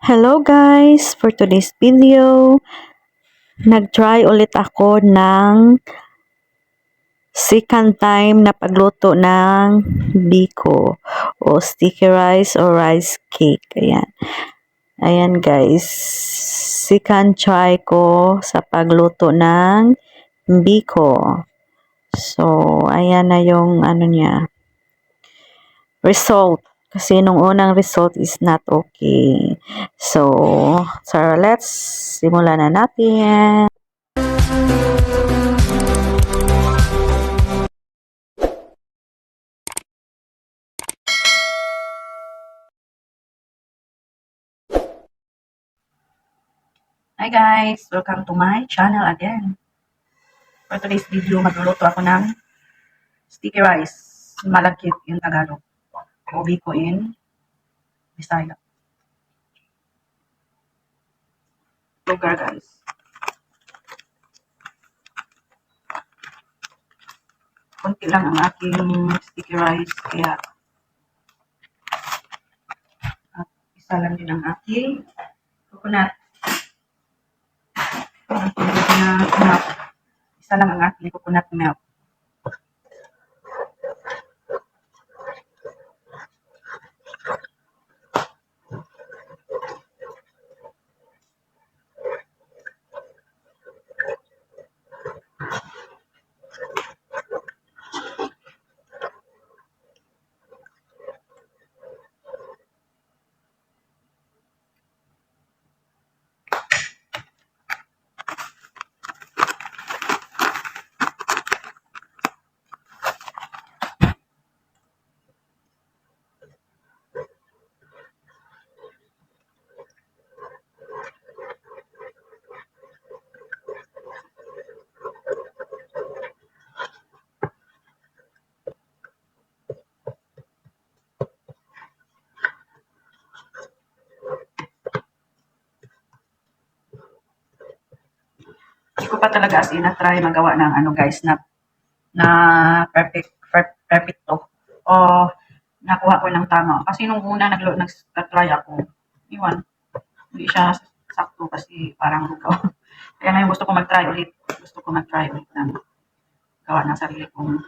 Hello guys! For today's video, nag-try ulit ako ng second time na pagluto ng biko o sticky rice or rice cake. Ayan. Ayan guys. Second try ko sa pagluto ng biko. So, ayan na yung ano niya. Result. Kasi nung unang result is not okay. So let's simulan na natin. Hi guys! Welcome to my channel again. For today's video, magluluto ako ng sticky rice. Malagkit yung Tagalog. Ubi ko in Bisaya. Lugar guys. Kunti lang ang aking sticky rice. Kaya at isa lang din ang aking coconut. Isa lang ang aking coconut milk. Hindi ko pa talaga as in na-try magawa ng ano guys na perfecto. O nakuha ko ng tama. Kasi nung una nag-try ako, iwan, hindi siya sakto kasi parang lugaw. Kaya ngayon gusto ko mag-try ulit. Gusto ko mag-try ulit ng gawa ng sarili kong.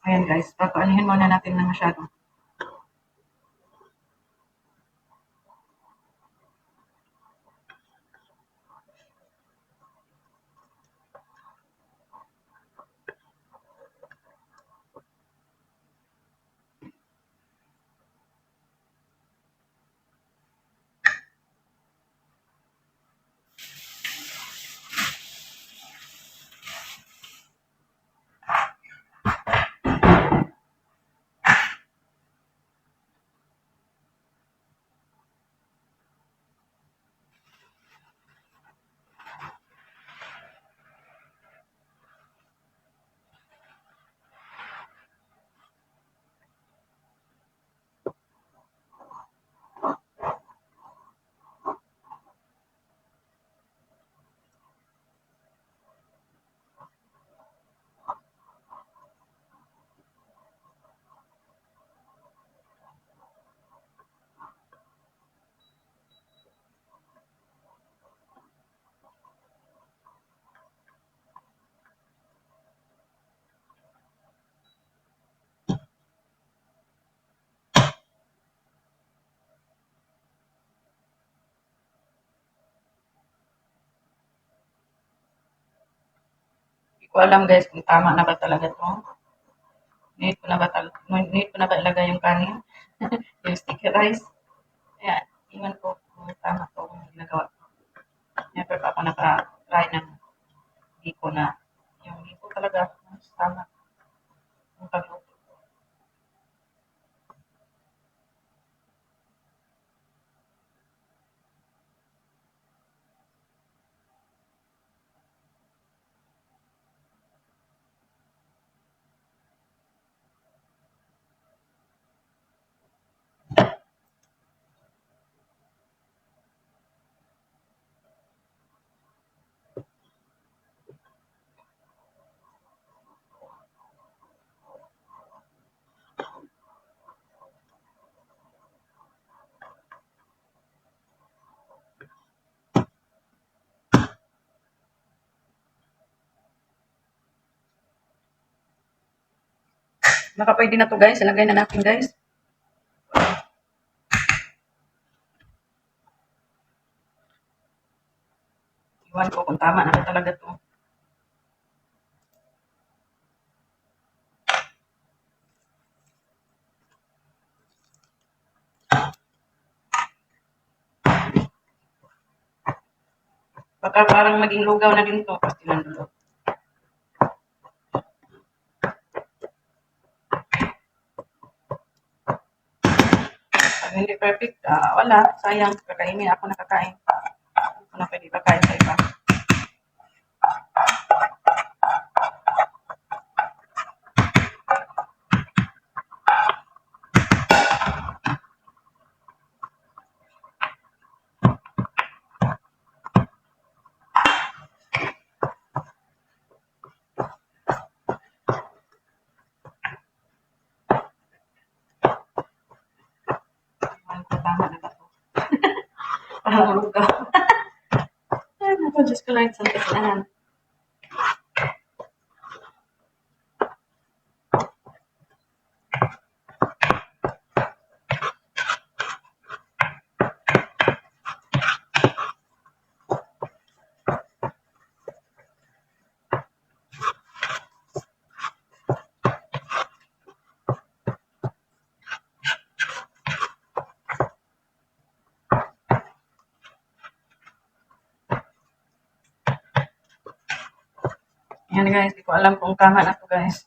Ayan guys, papaanihin muna natin na masyado. ko alam guys kung tama na ba talaga to. Need ko na ba ilagay yung kanin? Yung sticky rice? Ayan, iwan ko kung tama to kung ginagawa ko. Never pa ako naka-try ng biko na. Yung biko talaga, mas tama yung pagluto. Baka pwede na to guys. Ilagay na natin guys. Iwan ko kung tama na talaga to. Baka parang maging lugaw na din to. Kasi nandulog. Pag hindi perfect, wala. Sayang. Kakainin ako nakakain. Ako na pwede pakain sa iba. Iwan ko tama na ba to? Parang lugaw. Ay, naku, Diyos ko lang. Saan kasalanan? Yan guys, di ko alam kung tama na to guys.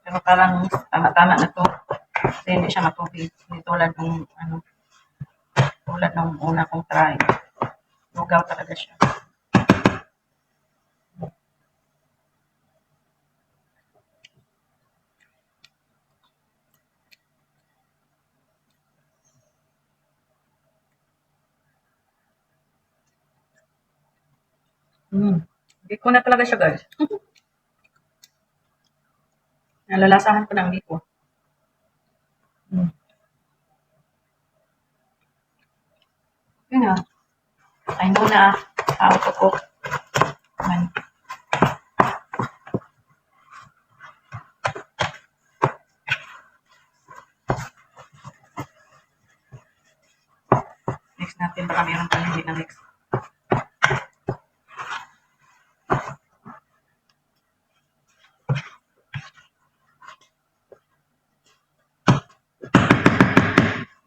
Pero parang tama-tama na to. Kasi hindi siya matubig. Hindi tulad ng una kong try. Lugaw talaga siya. Biko na talaga siya guys. Nalalasahan ko ng biko. Yun na. I know na how to cook. Man. Mix natin. Baka meron pang hindi na mix.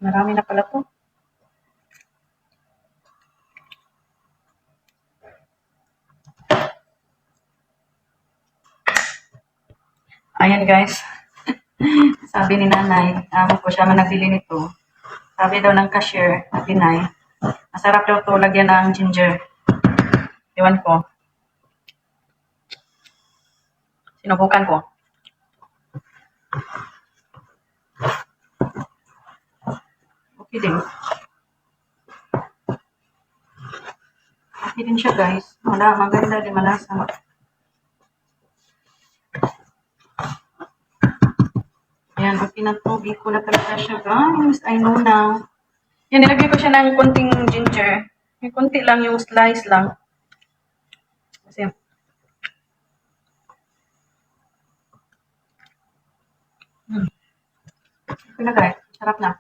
Marami na pala to. Ayan guys. Sabi ni nanay, ko siya man nagbili nito. Sabi daw ng cashier, Pinay, masarap daw to lagyan ng ginger. Iwan ko. Sinubukan ko. Okay din. Okay din siya guys. Maganda din malasa. Ayan, okay na to. Biko na talaga siya guys. I know na. Yan, nilagay ko siya ng konting ginger. Yung konti lang, yung slice lang. Kasi, okay na guys. Sarap na.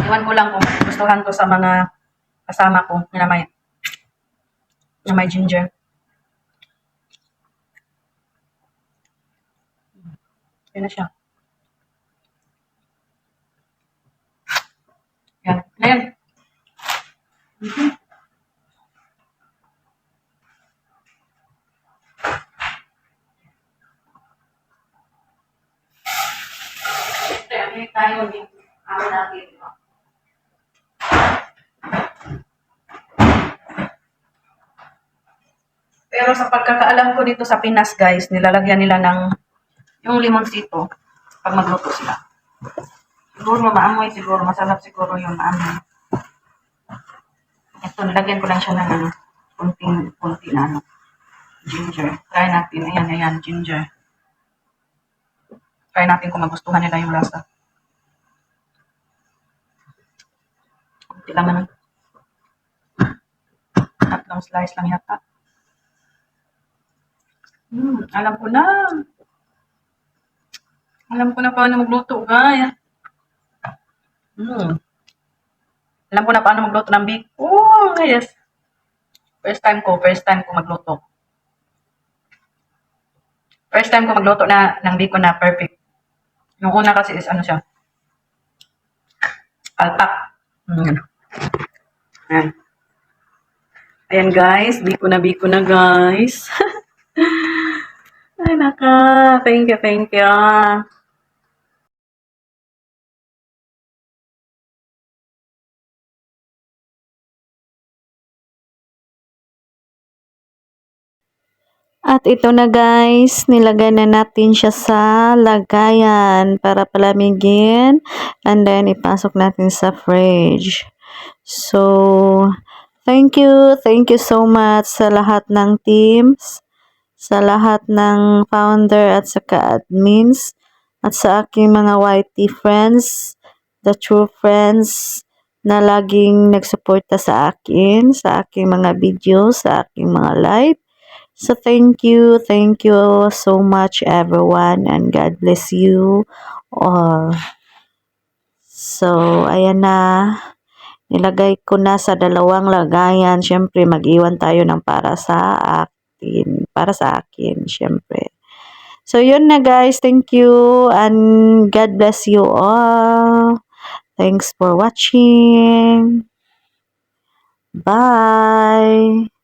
Iwan ko lang kung gustuhan ko sa mga kasama ko na may ginger. Yan na siya. Yan. Ayan. Kaya tayo din. Amin natin. Pero sa pagkakaalam ko dito sa Pinas, guys, nilalagyan nila ng yung limonsito pag magluto sila. Siguro maamoy, siguro masarap siguro yung maamoy. Ito, nilagyan ko lang siya ng kunti na ginger. Try natin. Ayan, ginger. Try natin kung magustuhan nila yung lasa. Kunti lang naman. Tatlong slice lang yata. Alam ko na. Alam ko na paano magluto, guys. Alam ko na paano magluto ng biko. Oh, yes. First time ko magluto. First time ko magluto ng biko na perfect. Yung una kasi is ano siya. Alpak. Ayan. Ayan guys, biko na guys. Ay naka, thank you. At ito na guys, nilagay na natin siya sa lagayan para palamigin and then ipasok natin sa fridge. So, thank you so much sa lahat ng teams, sa lahat ng founder at saka admins, at sa aking mga YT friends, the true friends na laging nagsuporta sa akin, sa aking mga videos, sa aking mga live. So thank you so much everyone and God bless you all. So ayan na, nilagay ko na sa dalawang lagayan. Syempre mag-iwan tayo ng para sa akin syempre. So yun na guys, thank you and God bless you all. Thanks for watching. Bye.